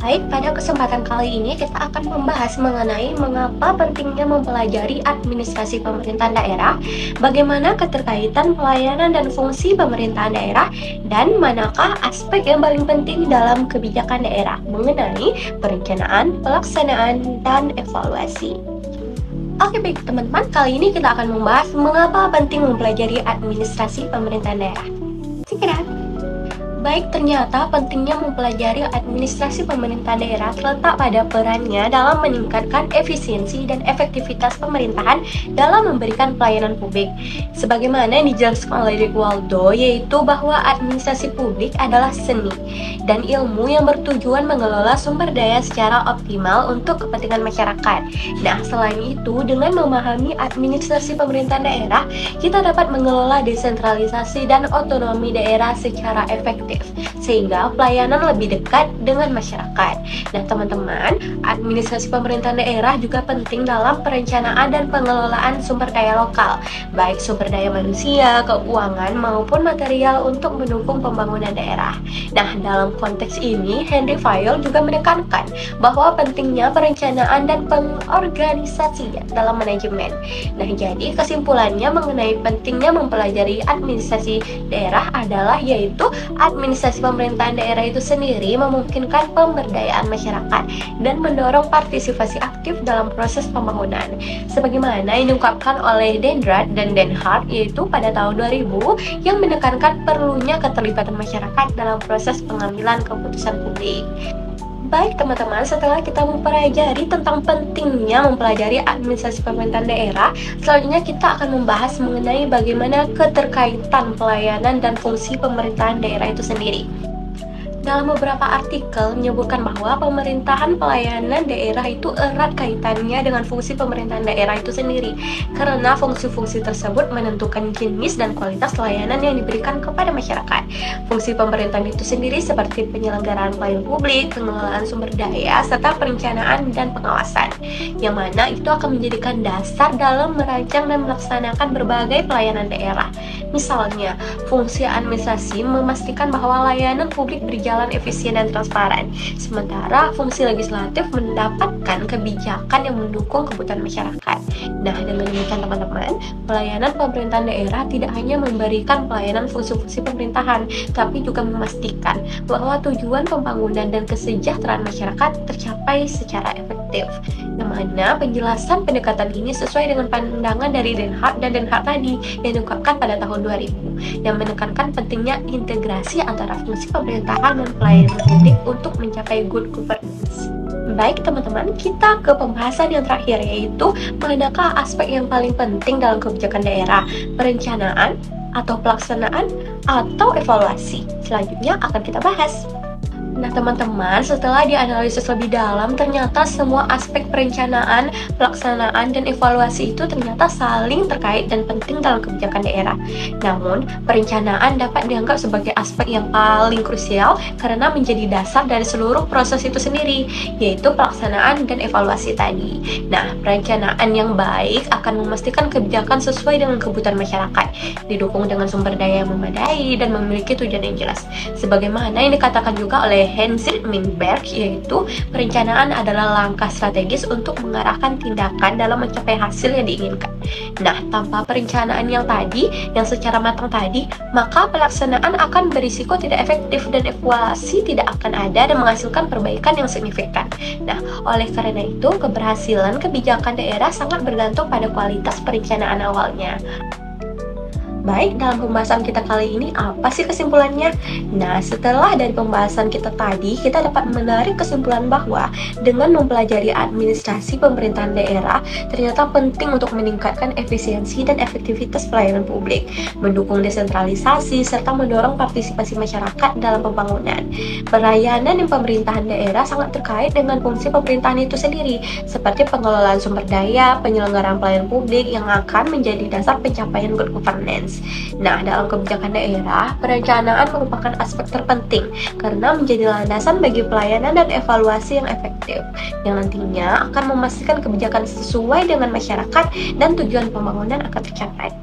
Baik, pada kesempatan kali ini kita akan membahas mengenai mengapa pentingnya mempelajari administrasi pemerintahan daerah, bagaimana keterkaitan pelayanan dan fungsi pemerintahan daerah, dan manakah aspek yang paling penting dalam kebijakan daerah mengenai perencanaan, pelaksanaan, dan evaluasi. Oke baik teman-teman, kali ini kita akan membahas mengapa penting mempelajari administrasi pemerintahan daerah. Check it out. Baik, ternyata pentingnya mempelajari administrasi pemerintahan daerah terletak pada perannya dalam meningkatkan efisiensi dan efektivitas pemerintahan dalam memberikan pelayanan publik. Sebagaimana yang dijelaskan oleh Rick Waldo, yaitu bahwa administrasi publik adalah seni dan ilmu yang bertujuan mengelola sumber daya secara optimal untuk kepentingan masyarakat. Nah, selain itu, dengan memahami administrasi pemerintahan daerah, kita dapat mengelola desentralisasi dan otonomi daerah secara efektif, sehingga pelayanan lebih dekat dengan masyarakat. Nah teman-teman, administrasi pemerintahan daerah juga penting dalam perencanaan dan pengelolaan sumber daya lokal, baik sumber daya manusia, keuangan, maupun material untuk mendukung pembangunan daerah. Nah dalam konteks ini, Henry Fayol juga menekankan bahwa pentingnya perencanaan dan pengorganisasian dalam manajemen. Nah jadi kesimpulannya mengenai pentingnya mempelajari administrasi daerah adalah yaitu administrasi pemerintahan daerah itu sendiri memungkinkan pemberdayaan masyarakat dan mendorong partisipasi aktif dalam proses pembangunan. Sebagaimana yang diungkapkan oleh Dendrath dan Den Hart yaitu pada tahun 2000 yang menekankan perlunya keterlibatan masyarakat dalam proses pengambilan keputusan publik. Baik teman-teman, setelah kita mempelajari tentang pentingnya mempelajari administrasi pemerintahan daerah, selanjutnya kita akan membahas mengenai bagaimana keterkaitan pelayanan dan fungsi pemerintahan daerah itu sendiri. Dalam beberapa artikel menyebutkan bahwa pemerintahan pelayanan daerah itu erat kaitannya dengan fungsi pemerintahan daerah itu sendiri, karena fungsi-fungsi tersebut menentukan jenis dan kualitas layanan yang diberikan kepada masyarakat. Fungsi pemerintahan itu sendiri seperti penyelenggaraan pelayanan publik, pengelolaan sumber daya, serta perencanaan dan pengawasan, yang mana itu akan menjadikan dasar dalam merancang dan melaksanakan berbagai pelayanan daerah. Misalnya, fungsi administrasi memastikan bahwa layanan publik berjalan efisien dan transparan, sementara fungsi legislatif mendapatkan kebijakan yang mendukung kebutuhan masyarakat. Nah, dengan demikian teman-teman, pelayanan pemerintahan daerah tidak hanya memberikan pelayanan fungsi-fungsi pemerintahan, tapi juga memastikan bahwa tujuan pembangunan dan kesejahteraan masyarakat tercapai secara efektif. Yang mana penjelasan pendekatan ini sesuai dengan pandangan dari Den Hart dan Den Hart tadi yang diungkapkan pada tahun 2000 yang menekankan pentingnya integrasi antara fungsi pemerintahan dan pelayanan publik untuk mencapai good governance. Baik teman-teman, kita ke pembahasan yang terakhir yaitu manakah aspek yang paling penting dalam kebijakan daerah, perencanaan atau pelaksanaan atau evaluasi. Selanjutnya akan kita bahas. Nah teman-teman, setelah dianalisis lebih dalam, ternyata semua aspek perencanaan, pelaksanaan, dan evaluasi itu ternyata saling terkait dan penting dalam kebijakan daerah. Namun, perencanaan dapat dianggap sebagai aspek yang paling krusial karena menjadi dasar dari seluruh proses itu sendiri, yaitu pelaksanaan dan evaluasi tadi. Nah, perencanaan yang baik akan memastikan kebijakan sesuai dengan kebutuhan masyarakat, didukung dengan sumber daya yang memadai, dan memiliki tujuan yang jelas. Sebagaimana yang dikatakan juga oleh Heinrich Minberg, yaitu perencanaan adalah langkah strategis untuk mengarahkan tindakan dalam mencapai hasil yang diinginkan. Nah, tanpa perencanaan yang secara matang tadi, maka pelaksanaan akan berisiko tidak efektif dan evaluasi tidak akan ada dan menghasilkan perbaikan yang signifikan. Nah, oleh karena itu, keberhasilan kebijakan daerah sangat bergantung pada kualitas perencanaan awalnya. Baik, dalam pembahasan kita kali ini apa sih kesimpulannya? Nah, setelah dari pembahasan kita tadi, kita dapat menarik kesimpulan bahwa dengan mempelajari administrasi pemerintahan daerah, ternyata penting untuk meningkatkan efisiensi dan efektivitas pelayanan publik, mendukung desentralisasi, serta mendorong partisipasi masyarakat dalam pembangunan. Pelayanan dan pemerintahan daerah sangat terkait dengan fungsi pemerintahan itu sendiri, seperti pengelolaan sumber daya, penyelenggaraan pelayanan publik yang akan menjadi dasar pencapaian good governance. Nah, dalam kebijakan daerah, perencanaan merupakan aspek terpenting karena menjadi landasan bagi pelayanan dan evaluasi yang efektif, yang nantinya akan memastikan kebijakan sesuai dengan masyarakat dan tujuan pembangunan akan tercapai.